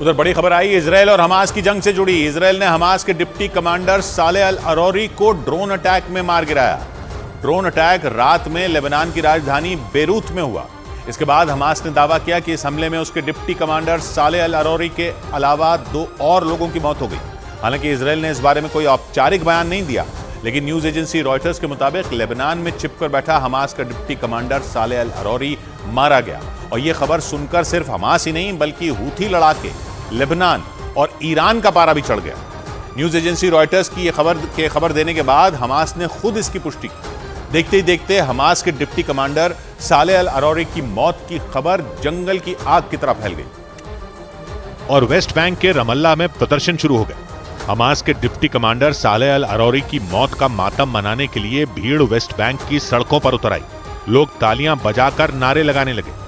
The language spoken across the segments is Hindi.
उधर बड़ी खबर आई इजरायल और हमास की जंग से जुड़ी। इजरायल ने हमास के डिप्टी कमांडर सालेह अल अरोरी को ड्रोन अटैक में मार गिराया। ड्रोन अटैक रात में लेबनान की राजधानी बेरूत में हुआ। इसके बाद हमास ने दावा किया कि इस हमले में उसके डिप्टी कमांडर सालेह अल अरोरी के अलावा 2 और लोगों की मौत हो गई। हालांकि इजरायल ने इस बारे में कोई औपचारिक बयान नहीं दिया, लेकिन न्यूज एजेंसी रॉयटर्स के मुताबिक लेबनान में छिपकर बैठा हमास का डिप्टी कमांडर सालेह अल अरोरी मारा गया। और यह खबर सुनकर सिर्फ हमास ही नहीं बल्कि हूथी लड़ाके, लेबनान और ईरान का पारा भी चढ़ गया। न्यूज एजेंसी रॉयटर्स की यह खबर देने के बाद हमास ने खुद इसकी पुष्टि की। देखते ही देखते हमास के डिप्टी कमांडर सालेह अल अरोरी की मौत की खबर जंगल की आग की तरह फैल गई और वेस्ट बैंक के रमल्ला में प्रदर्शन शुरू हो गए। हमास के डिप्टी कमांडर सालेह अल अरोरी की मौत का मातम मनाने के लिए भीड़ वेस्ट बैंक की सड़कों पर उतर आई। लोग तालियां बजाकर नारे लगाने लगे।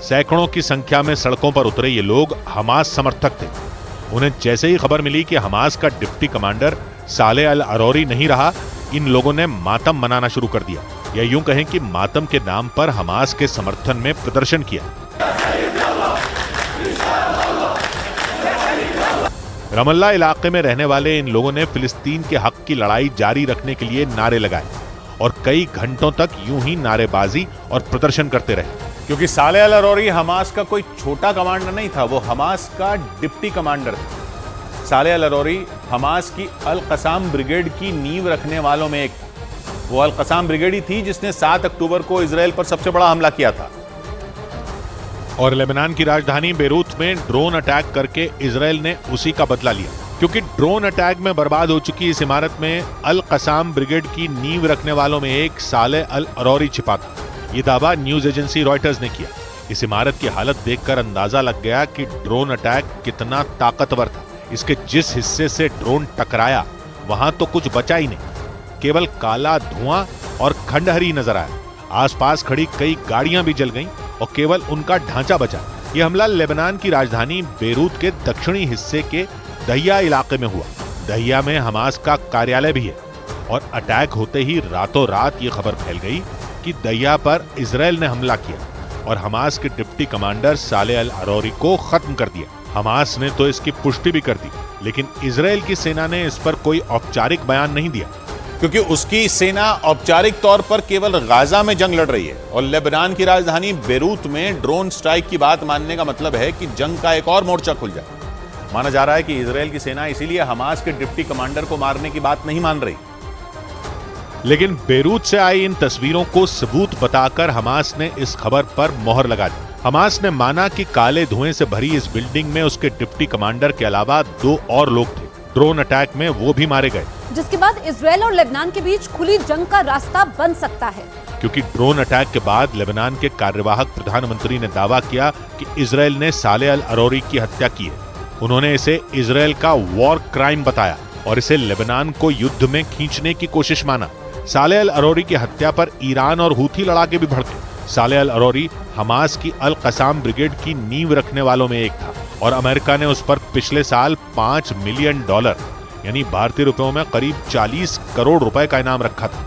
सैकड़ों की संख्या में सड़कों पर उतरे ये लोग हमास समर्थक थे। उन्हें जैसे ही खबर मिली कि हमास का डिप्टी कमांडर सालेह अल अरोरी नहीं रहा, इन लोगों ने मातम मनाना शुरू कर दिया, या यूं कहें कि मातम के नाम पर हमास के समर्थन में प्रदर्शन किया। रमल्ला इलाके में रहने वाले इन लोगों ने फिलिस्तीन के हक की लड़ाई जारी रखने के लिए नारे लगाए और कई घंटों तक यूं ही नारेबाजी और प्रदर्शन करते रहे। क्योंकि सालेह अल अरोरी हमास का कोई छोटा कमांडर नहीं था, वो हमास का डिप्टी कमांडर था। सालेह अल अरोरी हमास की अल कसाम ब्रिगेड की नींव रखने वालों में एक, वो अल कसाम ब्रिगेड ही थी जिसने 7 अक्टूबर को इजरायल पर सबसे बड़ा हमला किया था और लेबनान की राजधानी बेरूत में ड्रोन अटैक करके इजरायल ने उसी का बदला लिया। क्योंकि ड्रोन अटैक में बर्बाद हो चुकी इस इमारत में अल कसाम ब्रिगेड की नींव रखने वालों में एक सालेह अल अरोरी छिपा था। ये दावा न्यूज एजेंसी रॉयटर्स ने किया। इस इमारत की हालत देखकर अंदाजा लग गया कि ड्रोन अटैक कितना ताकतवर था। इसके जिस हिस्से से ड्रोन टकराया वहां तो कुछ बचा ही नहीं, केवल काला धुआं और खंडहरी नजर आया। आसपास खड़ी कई गाड़ियां भी जल गईं और केवल उनका ढांचा बचा। यह हमला लेबनान की राजधानी बेरूत के दक्षिणी हिस्से के दहिया इलाके में हुआ। दहिया में हमास का कार्यालय भी है और अटैक होते ही रातों रात ये खबर फैल गई कि दहिया पर इजरायल ने हमला किया और हमास के डिप्टी कमांडर सालेह अल अरोरी को खत्म कर दिया। हमास ने तो इसकी पुष्टि भी कर दी, लेकिन इजरायल की सेना ने इस पर कोई औपचारिक बयान नहीं दिया, क्योंकि उसकी सेना औपचारिक तौर पर केवल गाजा में जंग लड़ रही है और लेबनान की राजधानी बेरूत में ड्रोन स्ट्राइक की बात मानने का मतलब है कि जंग का एक और मोर्चा खुल जाए। माना जा रहा है कि इजरायल की सेना इसीलिए हमास के डिप्टी कमांडर को मारने की बात नहीं मान रही। लेकिन बेरूत से आई इन तस्वीरों को सबूत बताकर हमास ने इस खबर पर मोहर लगा दी। हमास ने माना कि काले धुएं से भरी इस बिल्डिंग में उसके डिप्टी कमांडर के अलावा 2 और लोग थे। ड्रोन अटैक में वो भी मारे गए, जिसके बाद इजरायल और लेबनान के बीच खुली जंग का रास्ता बन सकता है। क्योंकि ड्रोन अटैक के बाद लेबनान के कार्यवाहक प्रधानमंत्री ने दावा किया कि इजरायल ने सालेह अल अरोरी की हत्या की है। उन्होंने इसे इजरायल का वॉर क्राइम बताया और इसे लेबनान को युद्ध में खींचने की कोशिश माना। सालेह अल अरोरी की हत्या पर ईरान और हूथी लड़ाके भी भड़के। सालेह अल अरोरी हमास की अल कसाम ब्रिगेड की नींव रखने वालों में एक था और अमेरिका ने उस पर पिछले साल $5 मिलियन यानी भारतीय रुपयों में करीब 40 करोड़ रुपए का इनाम रखा था।